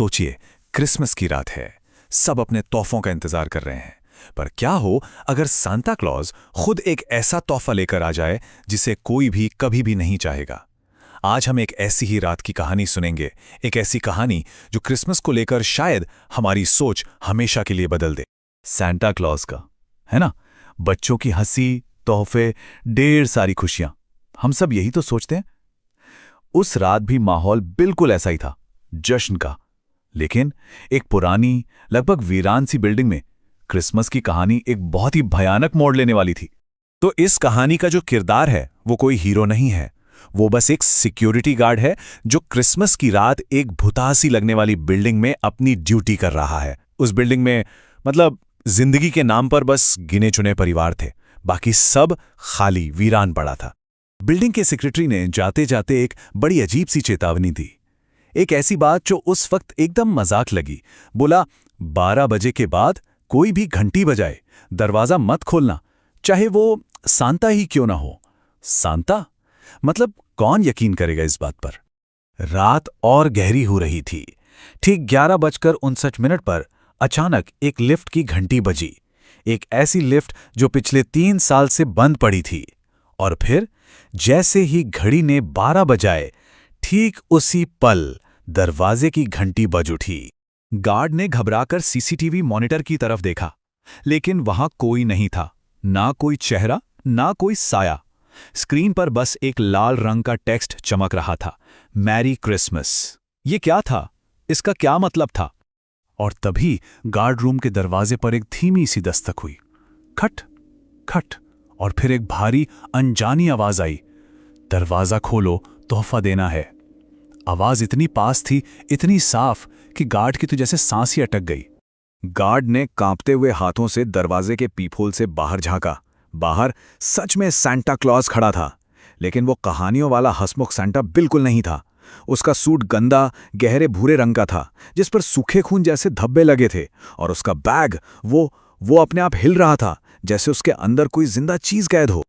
सोचिए, क्रिसमस की रात है, सब अपने तोहफों का इंतजार कर रहे हैं। पर क्या हो अगर सांता क्लॉज खुद एक ऐसा तोहफा लेकर आ जाए जिसे कोई भी कभी भी नहीं चाहेगा। आज हम एक ऐसी ही रात की कहानी सुनेंगे, एक ऐसी कहानी जो क्रिसमस को लेकर शायद हमारी सोच हमेशा के लिए बदल दे। सैंटा क्लॉज का, है ना? बच्चों की हंसी, तोहफे, ढेर सारी खुशियां। हम सब यही तो सोचते हैं। उस रात भी माहौल बिल्कुल ऐसा ही था, जश्न का। लेकिन एक पुरानी, लगभग वीरान सी बिल्डिंग में क्रिसमस की कहानी एक बहुत ही भयानक मोड़ लेने वाली थी। तो इस कहानी का जो किरदार है वो कोई हीरो नहीं है, वो बस एक सिक्योरिटी गार्ड है जो क्रिसमस की रात एक भुतासी लगने वाली बिल्डिंग में अपनी ड्यूटी कर रहा है। उस बिल्डिंग में मतलब जिंदगी के नाम पर बस गिने चुने परिवार थे, बाकी सब खाली वीरान पड़ा था। बिल्डिंग के सेक्रेटरी ने जाते जाते एक बड़ी अजीब सी चेतावनी दी, एक ऐसी बात जो उस वक्त एकदम मजाक लगी। बोला, 12 बजे के बाद कोई भी घंटी बजाए दरवाजा मत खोलना, चाहे वो सांता ही क्यों ना हो। सांता? मतलब कौन यकीन करेगा इस बात पर। रात और गहरी हो रही थी। ठीक 11:59 पर अचानक एक लिफ्ट की घंटी बजी, एक ऐसी लिफ्ट जो पिछले 3 साल से बंद पड़ी थी। और फिर जैसे ही घड़ी ने 12 बजाए, ठीक उसी पल दरवाजे की घंटी बज उठी। गार्ड ने घबराकर सीसीटीवी मॉनिटर की तरफ देखा, लेकिन वहां कोई नहीं था, ना कोई चेहरा, ना कोई साया। स्क्रीन पर बस एक लाल रंग का टेक्स्ट चमक रहा था, मैरी क्रिसमस। ये क्या था? इसका क्या मतलब था? और तभी गार्ड रूम के दरवाजे पर एक धीमी सी दस्तक हुई। खट खट, और फिर एक भारी अनजानी आवाज आई, दरवाजा खोलो, तोहफा देना है। आवाज इतनी पास थी, इतनी साफ कि गार्ड की तो जैसे सांस ही अटक गई। गार्ड ने कांपते हुए हाथों से दरवाजे के पीपहोल से बाहर झांका। बाहर सच में सैंटा क्लॉज खड़ा था, लेकिन वो कहानियों वाला हंसमुख सैंटा बिल्कुल नहीं था। उसका सूट गंदा, गहरे भूरे रंग का था, जिस पर सूखे खून जैसे धब्बे लगे थे, और उसका बैग वो अपने आप हिल रहा था, जैसे उसके अंदर कोई जिंदा चीज कैद हो।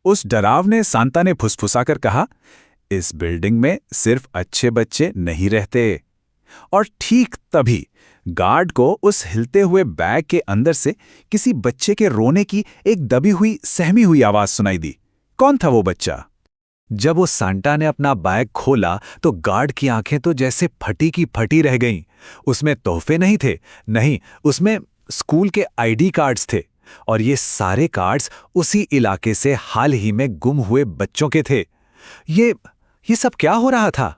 उस डरावने सांता ने फुसफुसाकर कहा, इस बिल्डिंग में सिर्फ अच्छे बच्चे नहीं रहते। और ठीक तभी गार्ड को उस हिलते हुए बैग के अंदर से किसी बच्चे के रोने की एक दबी हुई, सहमी हुई आवाज सुनाई दी। कौन था वो बच्चा? जब वो सांता ने अपना बैग खोला तो गार्ड की आंखें तो जैसे फटी की फटी रह गईं। उसमें तोहफे नहीं थे, नहीं, उसमें स्कूल के आईडी कार्ड्स थे, और ये सारे कार्ड्स उसी इलाके से हाल ही में गुम हुए बच्चों के थे। ये सब क्या हो रहा था?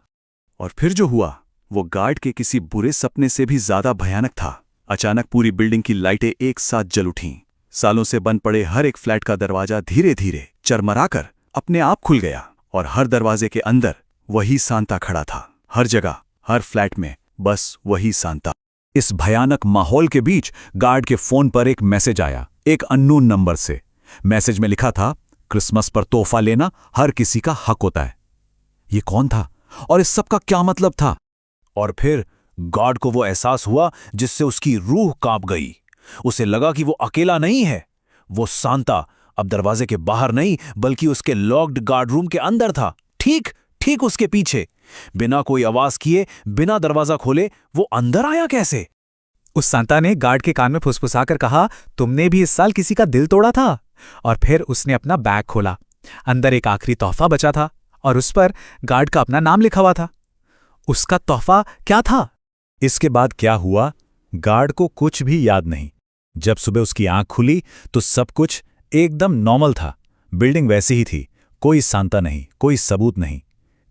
और फिर जो हुआ वो गार्ड के किसी बुरे सपने से भी ज्यादा भयानक था। अचानक पूरी बिल्डिंग की लाइटें एक साथ जल उठीं। सालों से बंद पड़े हर एक फ्लैट का दरवाजा धीरे धीरे चरमराकर अपने आप खुल गया, और हर दरवाजे के अंदर वही सांता खड़ा था। हर जगह, हर फ्लैट में बस वही सांता। इस भयानक माहौल के बीच गार्ड के फोन पर एक मैसेज आया, एक अननोन नंबर से। मैसेज में लिखा था, क्रिसमस पर तोहफा लेना हर किसी का हक होता है। ये कौन था और इस सब का क्या मतलब था? और फिर गार्ड को वो एहसास हुआ जिससे उसकी रूह कांप गई। उसे लगा कि वो अकेला नहीं है। वो सांता अब दरवाजे के बाहर नहीं, बल्कि उसके लॉक्ड गार्ड रूम के अंदर था, ठीक ठीक उसके पीछे। बिना कोई आवाज किए, बिना दरवाजा खोले वो अंदर आया कैसे? उस सांता ने गार्ड के कान में फुसफुसाकर कहा, तुमने भी इस साल किसी का दिल तोड़ा था। और फिर उसने अपना बैग खोला। अंदर एक आखिरी तोहफा बचा था, और उस पर गार्ड का अपना नाम लिखा हुआ था। उसका तोहफा क्या था? इसके बाद क्या हुआ, गार्ड को कुछ भी याद नहीं। जब सुबह उसकी आंख खुली तो सब कुछ एकदम नॉर्मल था। बिल्डिंग वैसी ही थी, कोई सांता नहीं, कोई सबूत नहीं।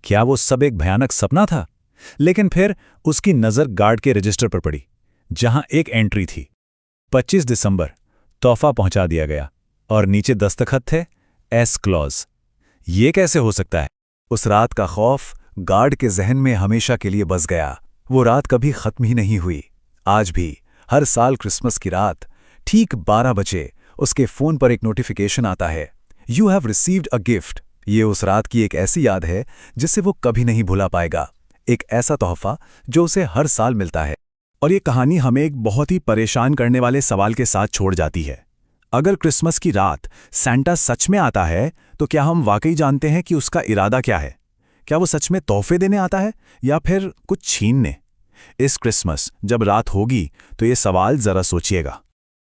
क्या वो सब एक भयानक सपना था? लेकिन फिर उसकी नजर गार्ड के रजिस्टर पर पड़ी, जहां एक एंट्री थी, 25 दिसंबर, तोहफा पहुंचा दिया गया, और नीचे दस्तखत थे, एस क्लॉज। ये कैसे हो सकता है? उस रात का खौफ गार्ड के जहन में हमेशा के लिए बस गया। वो रात कभी खत्म ही नहीं हुई। आज भी हर साल क्रिसमस की रात ठीक 12 बजे उसके फोन पर एक नोटिफिकेशन आता है, you have received a gift. ये उस रात की एक ऐसी याद है जिसे वो कभी नहीं भुला पाएगा। एक ऐसा तोहफा जो उसे हर साल मिलता है। और ये कहानी हमें एक बहुत ही परेशान करने वाले सवाल के साथ छोड़ जाती है। अगर क्रिसमस की रात सैंटा सच में आता है, तो क्या हम वाकई जानते हैं कि उसका इरादा क्या है? क्या वो सच में तोहफे देने आता है, या फिर कुछ छीनने? इस क्रिसमस जब रात होगी तो ये सवाल जरा सोचिएगा।